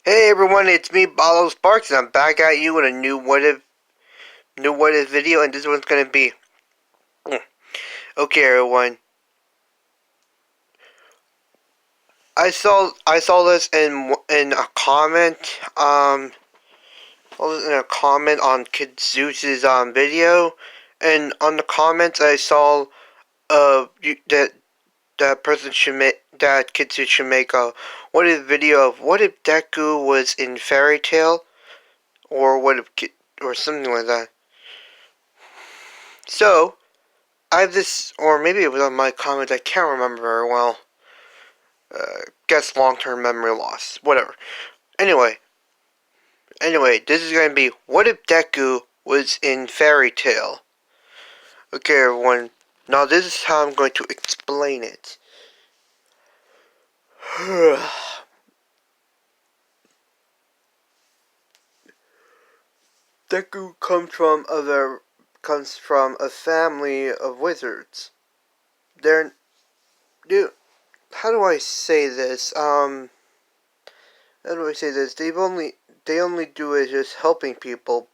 Hey everyone, it's me, Balo Sparks, and I'm back at you with a new what if video, and this one's gonna be okay, everyone. I saw this in a comment, in a comment on Kid Zeus's video, and on the comments I saw that person should make that Kid Zeus should make a what if video of what if Deku was in Fairy Tale, or what if or something like that. So I have this, or maybe it was on my comment, I can't remember very well. Guess long-term memory loss. Whatever. Anyway, this is going to be, what if Deku was in Fairy Tale? Okay, everyone. Now this is how I'm going to explain it. Deku comes from a family of wizards. They're, dude, how do I say this? How do I say this? They only do is just helping people.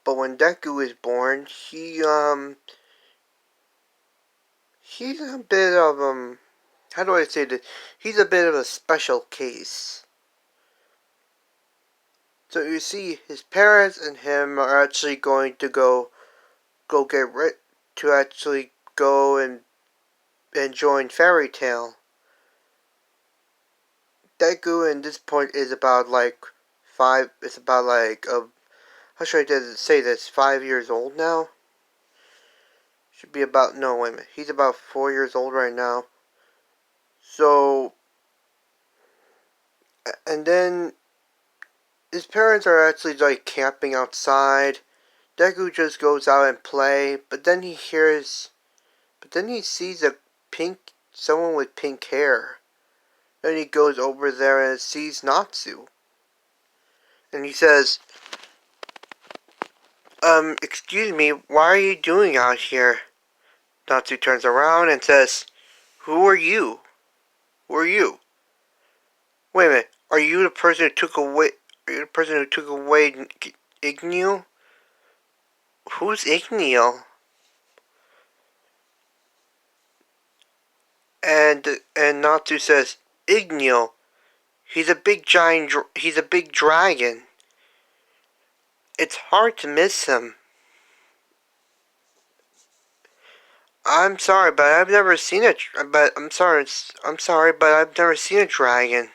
But when Deku was born, he's a bit of how do I say this? He's a bit of a special case. So you see, his parents and him are actually going to go get to actually go and join Fairy Tale. Deku in this point is about like five. It's about like how should I say this? 5 years old now. Should be about no wait a minute. He's about 4 years old right now. So and then his parents are actually like camping outside. Deku just goes out and play, but then he sees a someone with pink hair. Then he goes over there and sees Natsu. And he says, excuse me, why are you doing out here? Natsu turns around and says, who are you? Who are you? Wait a minute, are you the person who took away Igneo? Who's Igneo? And Natsu says, Igneo. He's a big dragon. It's hard to miss him. I'm sorry, but I've never seen it. But I'm sorry, but I've never seen a dragon.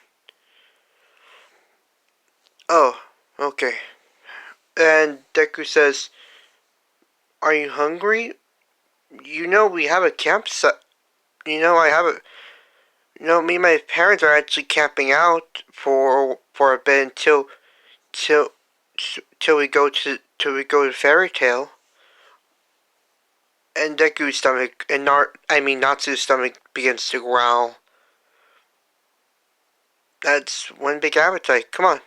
Oh, okay. And Deku says, "Are you hungry? You know we have a campsite. You know I have a. You know me and my parents are actually camping out for a bit till till we go to Fairy Tale." And Deku's stomach and Natsu's stomach begins to growl. That's one big appetite. Come on,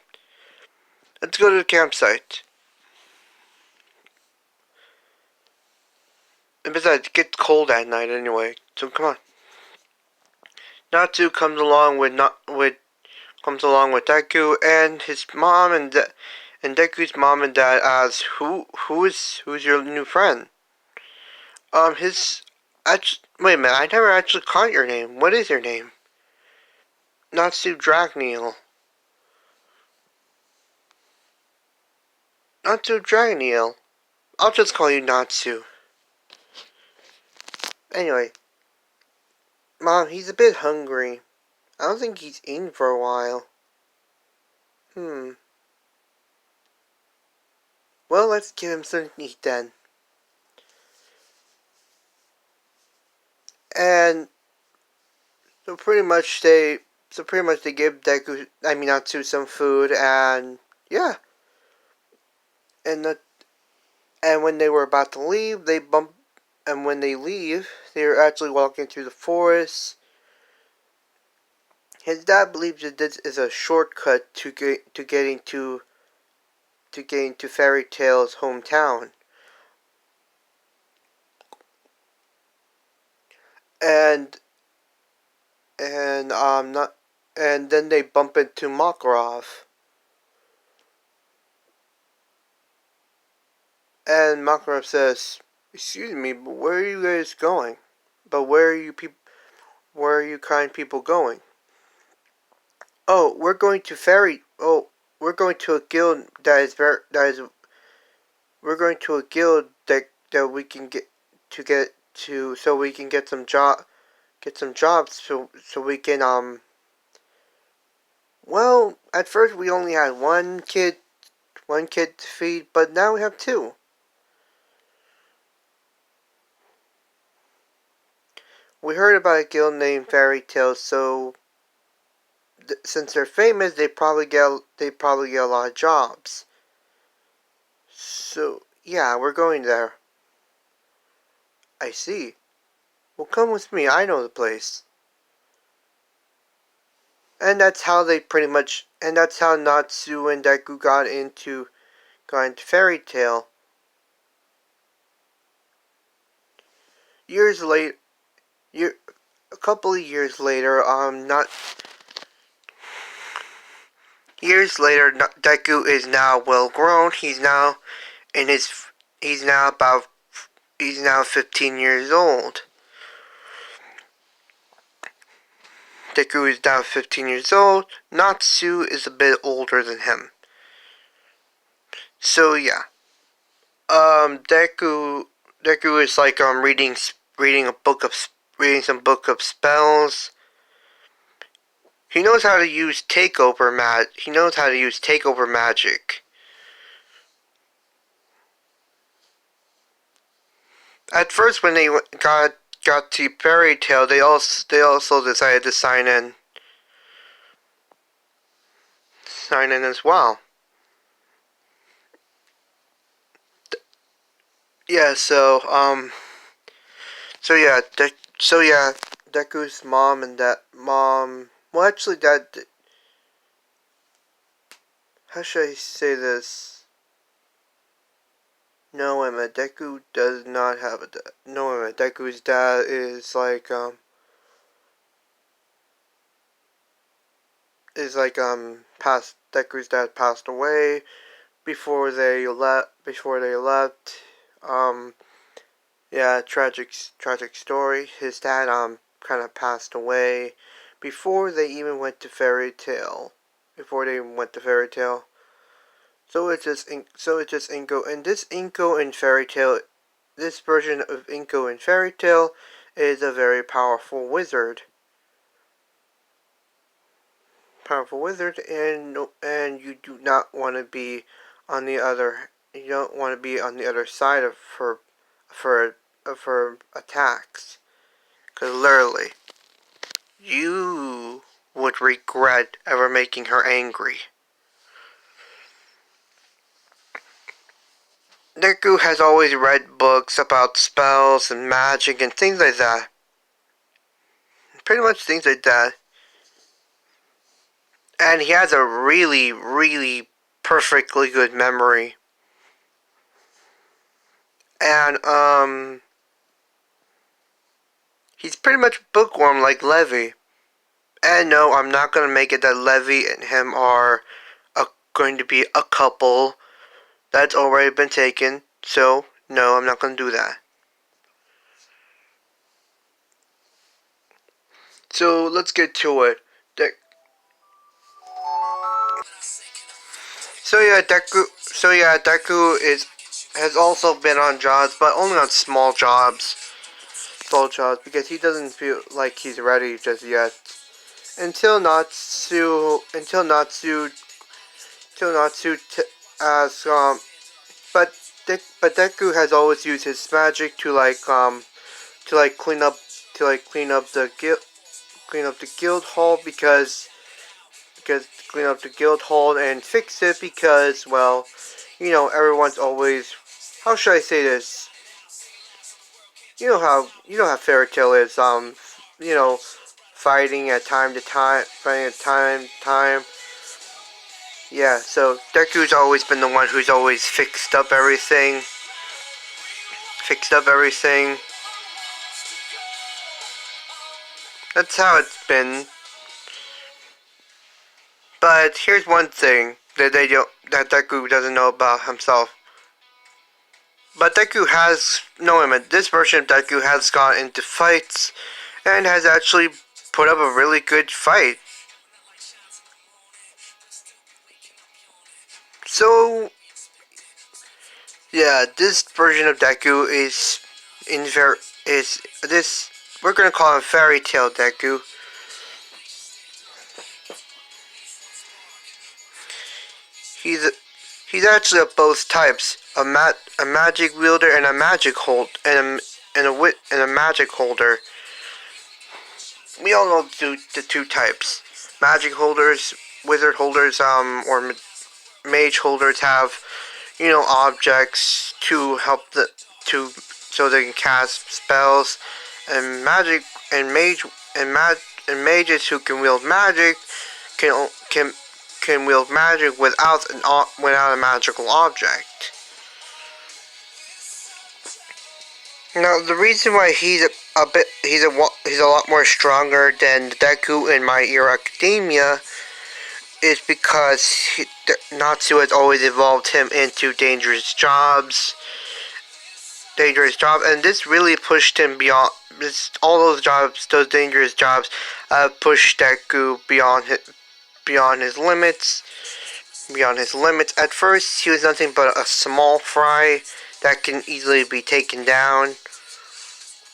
let's go to the campsite. And besides, it gets cold at night anyway, so come on. Natsu comes along with Deku and his mom and Deku's mom and dad ask who's your new friend? His wait a minute, I never actually caught your name. What is your name? Natsu Dragneel. Natsu Dragneel. I'll just call you Natsu. Anyway, Mom, he's a bit hungry. I don't think he's eaten for a while. Well, let's give him something to eat then. And so pretty much they give Natsu some food, and yeah. And when they were about to leave, and when they leave, they were actually walking through the forest. His dad believes that this is a shortcut to getting to Fairy Tale's hometown. And not and then they bump into Makarov. And Makarov says, "Excuse me, but where are you guys going? But where are you people? Where are you kind people going?" "Oh, we're going to ferry. Oh, we're going to a guild that is very that is. We're going to a guild that we can get to so we can get some jobs so we can Well, at first we only had one kid to feed, but now we have two. We heard about a guild named Fairy Tale, so since they're famous, they probably get a lot of jobs. So yeah, we're going there." "I see. Well, come with me. I know the place." And that's how Natsu and Deku got into Fairy Tale. Years late, year, a couple of years later, not years later, Deku is now well grown. In his, he's now about, he's now 15 years old. Deku is now 15 years old. Natsu is a bit older than him. So yeah, Deku is like reading a book of reading some book of spells. He knows how to use takeover magic. At first, when they got to Fairy Tale, they also decided to sign in as well. Yeah. So yeah, Deku's mom and that mom. Well, actually, that. How should I say this? No, wait a minute. Deku does not have a dad. No, wait a minute. Deku's dad passed. Deku's dad passed away before they left. Um, yeah, tragic story. His dad kind of passed away before they even went to Fairy Tale. Before they even went to Fairy Tale. So it's just Inko, and this Inko in Fairy Tale, this version of Inko in Fairy Tale is a very powerful wizard, and you do not want to be on the other. You don't want to be on the other side of for for attacks, because literally, you would regret ever making her angry. Deku has always read books about spells and magic and things like that. Pretty much things like that. And he has a really perfectly good memory. And he's pretty much bookworm like Levi. And no, I'm not gonna make it that Levi and him are going to be a couple. That's already been taken. So no, I'm not gonna do that. So let's get to it. Deku is has also been on jobs, but only on small jobs, because he doesn't feel like he's ready just yet. Until Natsu, until Natsu, until Natsu asks, but Deku has always used his magic to like clean up the guild hall because clean up the guild hall and fix it because, well, everyone's always, how should I say this? You know how Fairy Tale is, you know, fighting at time. Yeah, so Deku's always been the one who's always fixed up everything. That's how it's been. But here's one thing that Deku doesn't know about himself. But Deku has no limit. This version of Deku has gone into fights and has actually put up a really good fight. So yeah, this version of Deku is in ver is this we're gonna call him Fairy Tale Deku. He's he's actually of both types, a magic wielder and a magic hold and a magic holder. We all know the two types. Magic holders, wizard holders, or mage holders have, objects to help to so they can cast spells, and magic and mage and and mages who can wield magic can wield magic without a magical object. Now, the reason why he's a lot more stronger than Deku in My Hero Academia is because Natsu has always evolved him into dangerous jobs, and this really pushed him beyond. All those dangerous jobs, pushed Deku beyond his limits. Beyond his limits. At first, he was nothing but a small fry that can easily be taken down.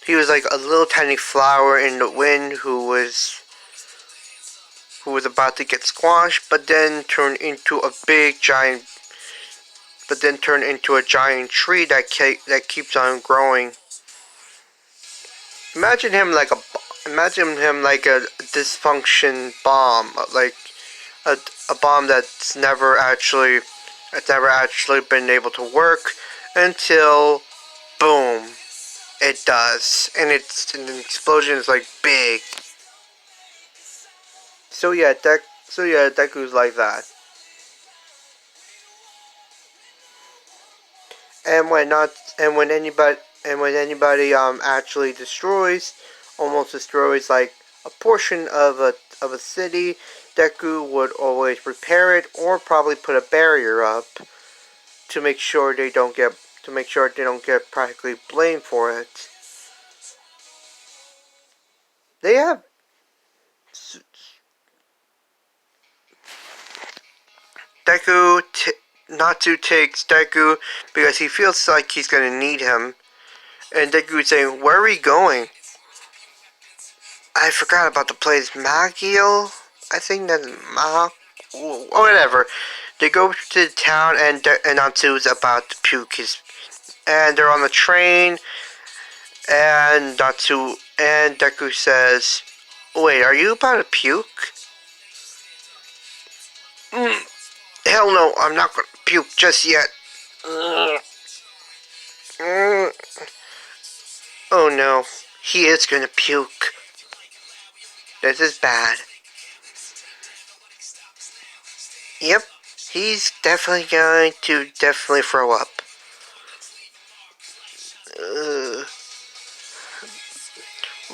He was like a little tiny flower in the wind who was about to get squashed, but then turned into a giant tree that keeps on growing. Imagine him like a dysfunction bomb, like a bomb that's never actually been able to work until boom, it does, and the explosion is like big. So yeah, Deku's like that. And when anybody actually almost destroys like a portion of a city, Deku would always repair it or probably put a barrier up to make sure they don't get practically blamed for it. They have Deku. Natsu takes Deku because he feels like he's gonna need him, and Deku is saying, "Where are we going?" I forgot about the place. Magil? I think that's Mag. Whatever. They go to the town, and Natsu is about to puke and they're on the train, and Deku says, "Wait, are you about to puke?" Hell no, I'm not gonna puke just yet. Oh no, he is gonna puke. This is bad. Yep, he's definitely going to throw up. Uh,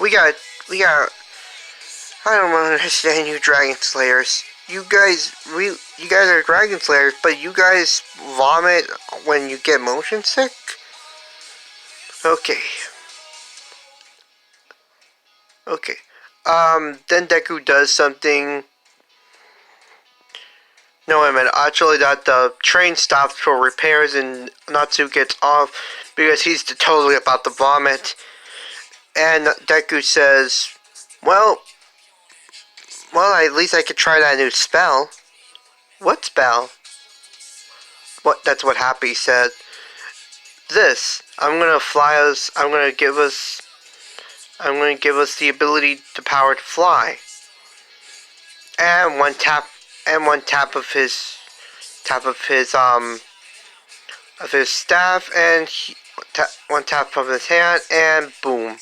we got, we got. I don't understand you, Dragon Slayers. You guys are Dragon Slayers, but you guys vomit when you get motion sick. Okay. Okay. Then Deku does something. No, wait a minute. Actually, that the train stops for repairs and Natsu gets off because he's totally about to vomit. And Deku says, well, at least I could try that new spell. What spell? That's what Happy said. This. I'm gonna fly us. I'm gonna give us the ability, the power to fly. And one tap of his staff, and one tap of his hand, and boom.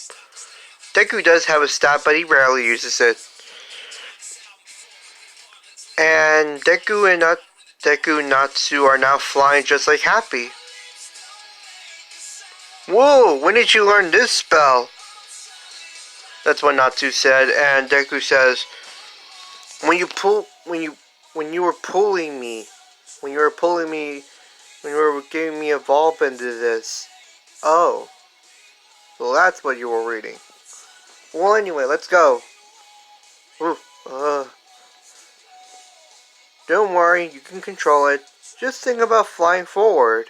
Deku does have a staff, but he rarely uses it. And Deku and Natsu are now flying just like Happy. Whoa! When did you learn this spell? That's what Natsu said, and Deku says, when you were pulling me, when you were giving me a evolve into this, Oh, so that's what you were reading. Well, anyway, let's go. Ooh, don't worry, you can control it. Just think about flying forward.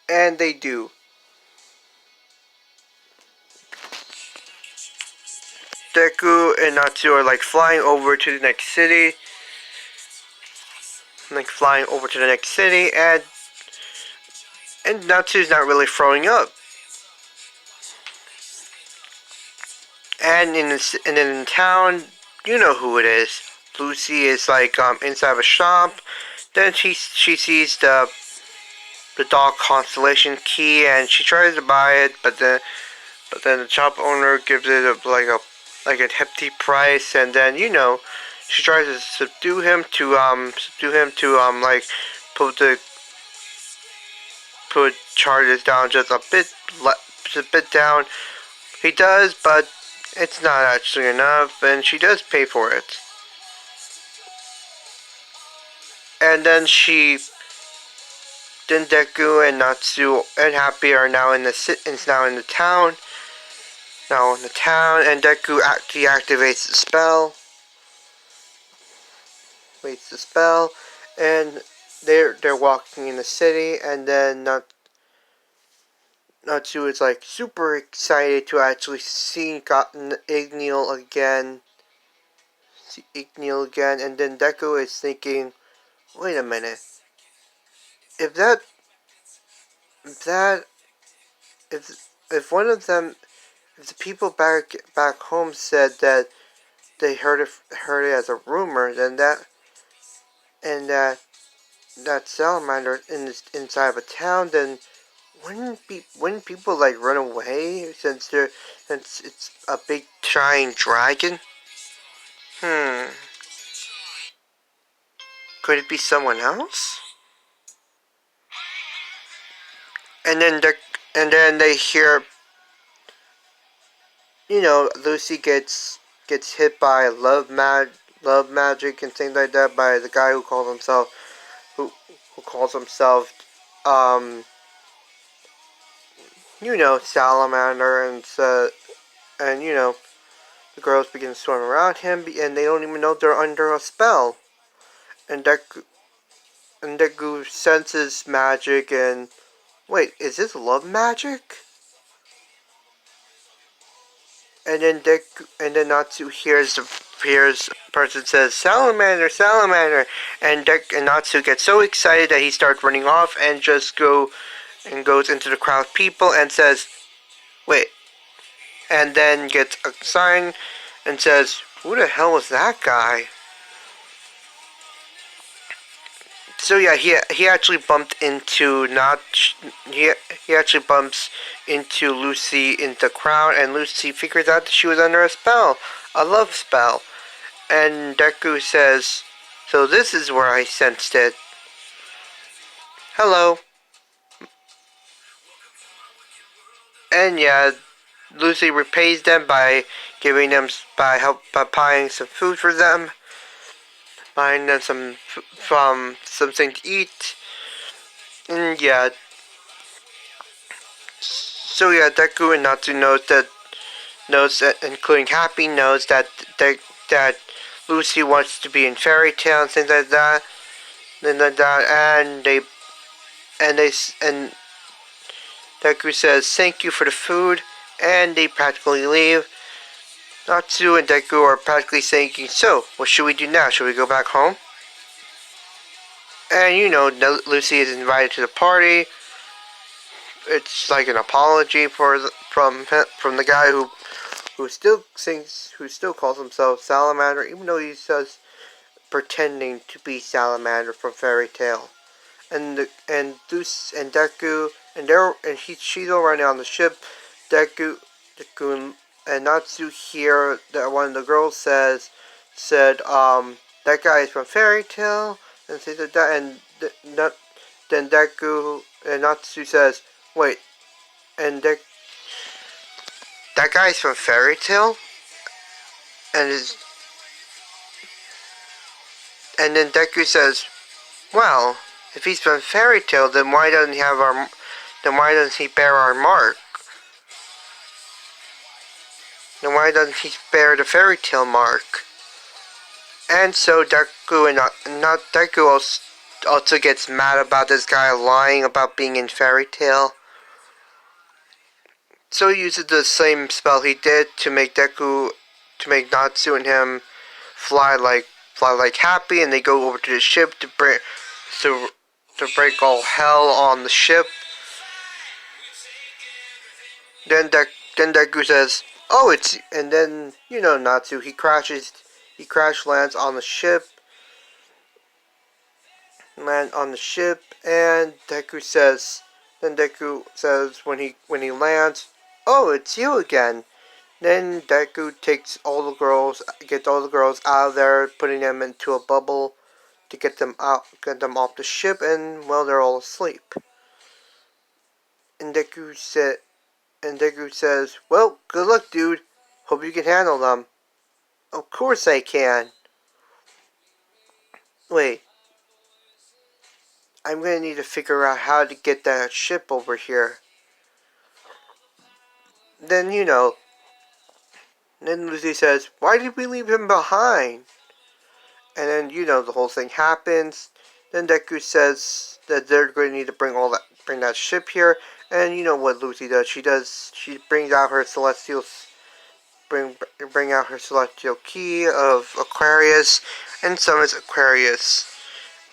And they do. Deku and Natsu are like flying over to the next city. Like flying over to the next city, and Natsu's not really throwing up. And in town, you know who it is. Lucy is like inside of a shop. Then she sees the dog constellation key, and she tries to buy it, but then the shop owner gives it a hefty price, and then she tries to subdue him to like put the put charges down just a bit down. He does, but it's not actually enough, and she does pay for it. And then Deku and Natsu and Happy are now in the town. Now in the town, and Deku deactivates the spell, waits the spell, and they're walking in the city, and then Natsu is like super excited to actually see Igneel again. And then Deku is thinking, wait a minute, if that if that if one of them, if the people back home said that they heard it as a rumor, then that salamander inside of a town, then wouldn't people like run away since it's a big giant dragon? Hmm. Could it be someone else? And then they hear, Lucy gets hit by love magic and things like that by the guy who calls himself um salamander, and the girls begin to swarm around him, and they don't even know they're under a spell. And Deku senses magic, and wait, is this love magic? And then Natsu hears a person says salamander, salamander, and Natsu gets so excited that he starts running off and goes into the crowd of people and says, wait, and then gets a sign and says, who the hell was that guy? So yeah, he actually bumped into not he actually bumps into Lucy in the crowd, and Lucy figures out that she was under a love spell. And Deku says, "So this is where I sensed it. Hello." And yeah, Lucy repays them by giving them by buying some food for them, buying them something to eat. And yeah, so yeah, Deku and Natsu knows that, including Happy knows that Lucy wants to be in Fairy Tail and things like that, and Deku says thank you for the food, and they practically leave. Natsu and Deku are practically thinking, so what should we do now? Should we go back home? And Lucy is invited to the party. It's like an apology from the guy who still calls himself Salamander, even though he says pretending to be Salamander from Fairy Tail. And Deku she's already on the ship. Deku and Natsu hear that one of the girls said that guy is from Fairy Tail, and things like that. And then Deku and Natsu says, wait, and that guy's from Fairy Tail, and then Deku says, well, if he's from Fairy Tail, then why doesn't he have Then why doesn't he bear our mark? Then why doesn't he bear the fairy tale mark? And so Deku and not Deku also gets mad about this guy lying about being in fairy tale. So he uses the same spell he did to make Natsu and him fly like happy, and they go over to the ship to break all hell on the ship. Then Deku says, "Oh, it's," and then Natsu, he crash lands on the ship, and Deku says when he lands, "Oh, it's you again." Then Deku gets all the girls out of there, putting them into a bubble to get them off the ship, and well, they're all asleep. And Deku says, "Well, good luck, dude. Hope you can handle them." "Of course I can." "Wait, I'm gonna need to figure out how to get that ship over here." Then then Lucy says, "Why did we leave him behind?" And then the whole thing happens. Then Deku says that they're going to need to bring that ship here. And you know what Lucy does? She brings out her bring out her celestial key of Aquarius and summons Aquarius.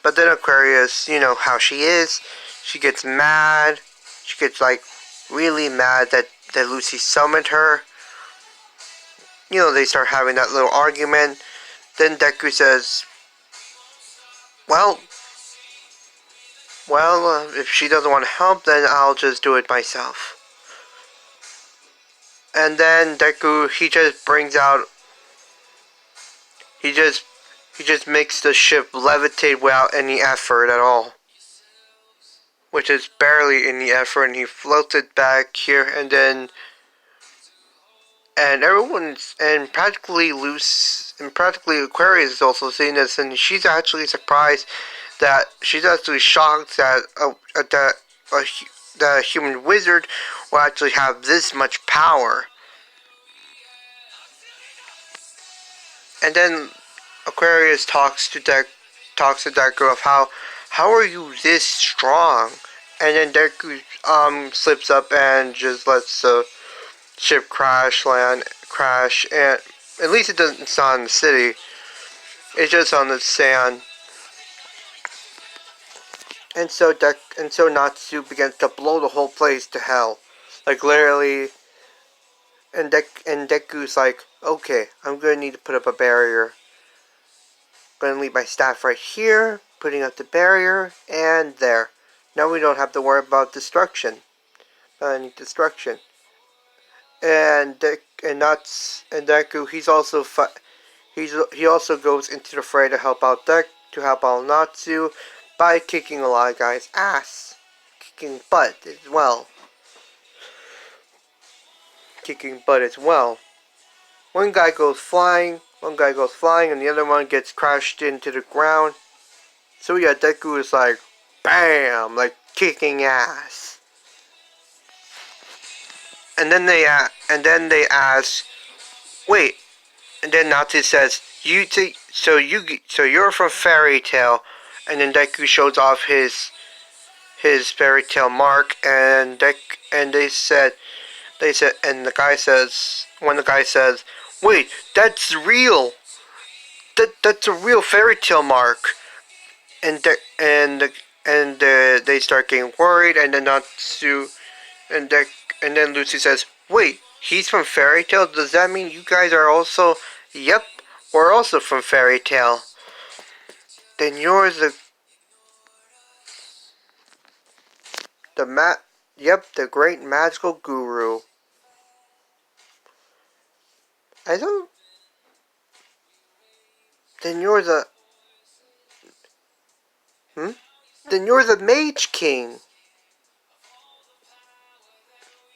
But then Aquarius, you know how she is. She gets mad. She gets really mad that Lucy summoned her. They start having that little argument. Then Deku says, well, if she doesn't want to help, then I'll just do it myself. And then Deku, he just makes the ship levitate without any effort at all. Which is barely any effort, and he floats it back here, and then practically Aquarius is also seeing this, and she's actually surprised that she's actually shocked that the human wizard will actually have this much power. And then Aquarius talks to Deku of how are you this strong? And then Deku slips up and just lets the ship crash, and at least it doesn't sound in the city. It's just on the sand. And so Natsu begins to blow the whole place to hell, literally. And Deku's like, okay, I'm gonna need to put up a barrier. I'm gonna leave my staff right here, putting up the barrier, and there. Now we don't have to worry about destruction. Any destruction. And Deku, he also goes into the fray to help out Natsu by kicking a lot of guys' ass, kicking butt as well. One guy goes flying, and the other one gets crashed into the ground. So yeah, Deku is like, bam, kicking ass. And then they ask, wait. And then Natsu says, so you're from Fairy Tail. And then Deku shows off his fairy tale mark, and they said, and the guy says, wait, that's real. That's a real fairy tale mark. And they start getting worried, and then Natsu and then Lucy says, wait, he's from Fairy Tail? Does that mean you guys are also? Yep, we're also from Fairy Tail. Then you're the great magical guru. I don't. Then you're the. Then you're the Mage King.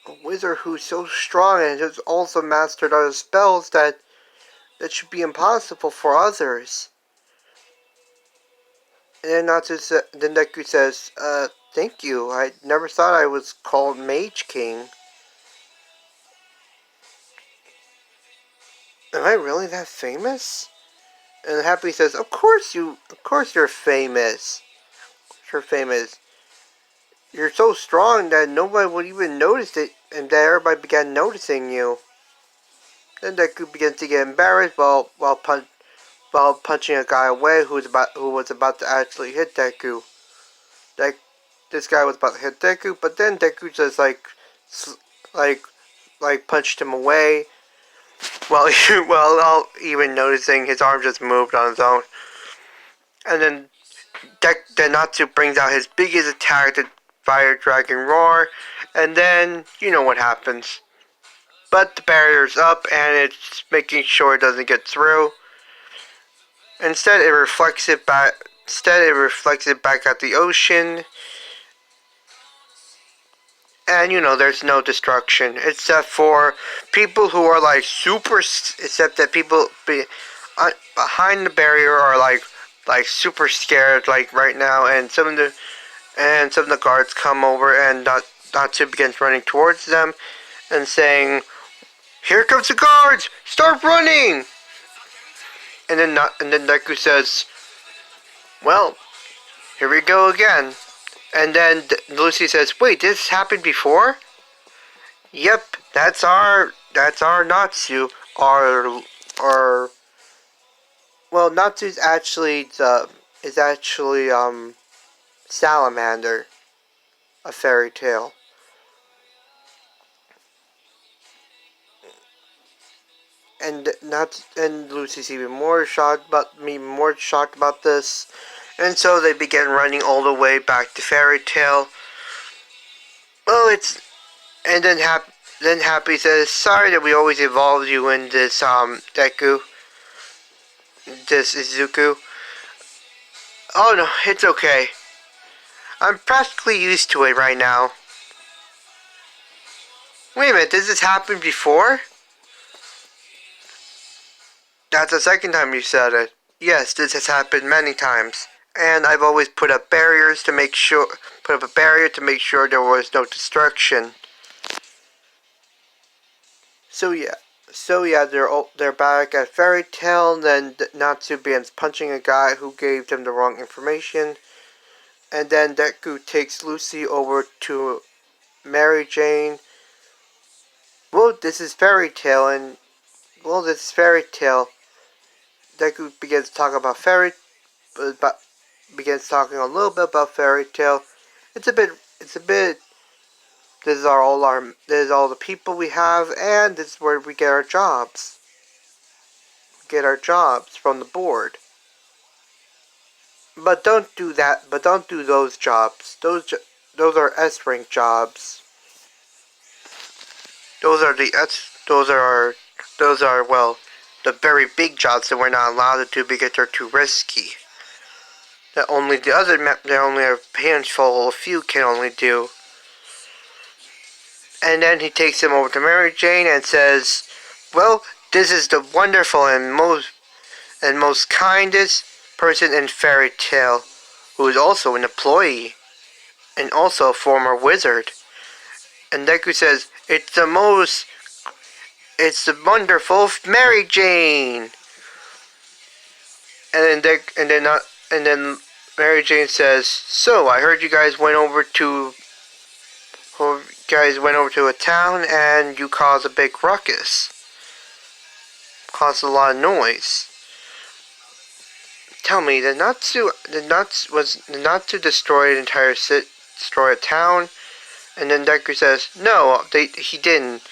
A wizard who's so strong and has also mastered other spells that should be impossible for others. And then then Deku says, thank you. I never thought I was called Mage King. Am I really that famous? And Happy says, of course you're famous. You're famous. You're so strong that nobody would even notice it, and that everybody began noticing you. Then Deku begins to get embarrassed while punching a guy away who was about to actually hit Deku. Like this guy was about to hit Deku, but then Deku just like punched him away. While while even noticing his arm just moved on his own, and then Natsu brings out his biggest attack, the Fire Dragon Roar, and then you know what happens. But the barrier's up and it's making sure it doesn't get through. Instead, it reflects it back. Instead, it reflects it back at the ocean, and you know there's no destruction except for people who are like except that people behind the barrier are like super scared like right now, and some of the guards come over and Natsu begins running towards them and saying, "Here comes the guards! Start running!" And then Deku says, "Well, here we go again." And then Lucy says, "Wait, this happened before?" Yep, that's our Natsu. Our well, Natsu's actually the is actually Salamander, a fairy tale. And Lucy's even more shocked about this. And so they begin running all the way back to Fairy Tale. Well, it's and then Happy says, "Sorry that we always involve you in this Deku, this Izuku. Oh no, it's okay. I'm practically used to it right now." Wait a minute, did this happen before? That's the second time you said it. Yes, this has happened many times. And I've always put up a barrier to make sure there was no destruction. So yeah, they're back at Fairy Tale. Then Natsu begins punching a guy who gave them the wrong information, and then Deku takes Lucy over to Mary Jane. This is Fairy Tale, and this is Fairy Tale. Deku begins talking about begins talking a little bit about Fairy Tale. It's a bit. This is all the people we have, and this is where we get our jobs. Get our jobs from the board. But don't do that. But don't do those jobs. Those are S rank jobs. Those are the S. Those are the very big jobs that we're not allowed to do because they're too risky. That only a handful, a few can only do. And then he takes him over to Mary Jane and says, "Well, this is the wonderful and most kindest person in Fairy Tale, who is also an employee and also a former wizard." And Deku says, it's the wonderful Mary Jane." And then Mary Jane says, "So I heard you guys went over to a town and you caused a big ruckus, caused a lot of noise. Tell me, did Natsu destroy destroy a town?" And then Deku says, "No, he didn't.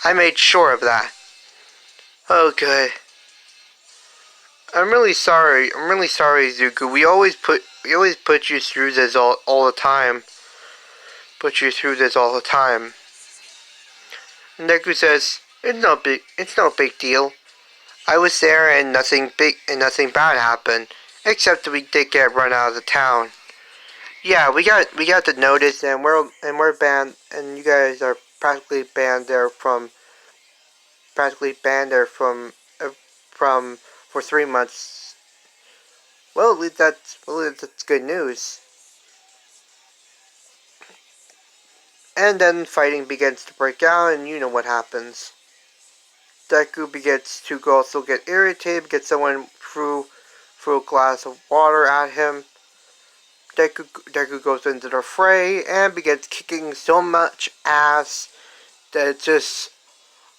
I made sure of that." Oh, good. I'm really sorry, Zuko. We always put you through this all the time. Put you through this all the time. And Deku says, it's no big deal. I was there and nothing bad happened, except that we did get run out of the town. Yeah, we got the notice, and we're banned, and you guys are practically banned there from for 3 months. Well, at least that's good news. And then fighting begins to break out, and you know what happens. Deku begins to also get irritated, get someone threw a glass of water at him. Deku goes into the fray and begins kicking so much ass that it's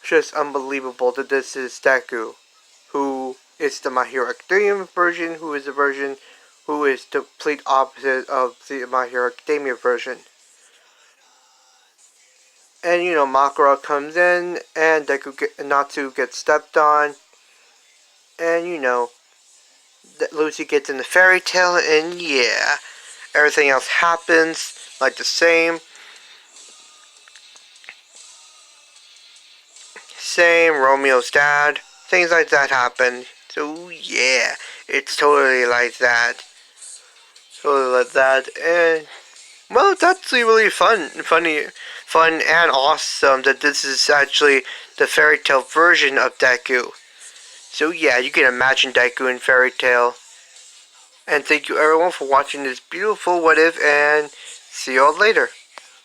just unbelievable that this is Deku, who is the My Hero Academia version, who is the version who is the complete opposite of the My Hero Academia version. And you know, Makara comes in, and Natsu gets stepped on, and you know, Lucy gets in the fairy tale, and yeah, everything else happens like the same Romeo's dad, things like that happen. So yeah, it's totally like that, and well, it's actually really fun and awesome that this is actually the fairy tale version of Deku. So yeah, you can imagine Deku in fairy tale. And thank you everyone for watching this beautiful what if, and see y'all later.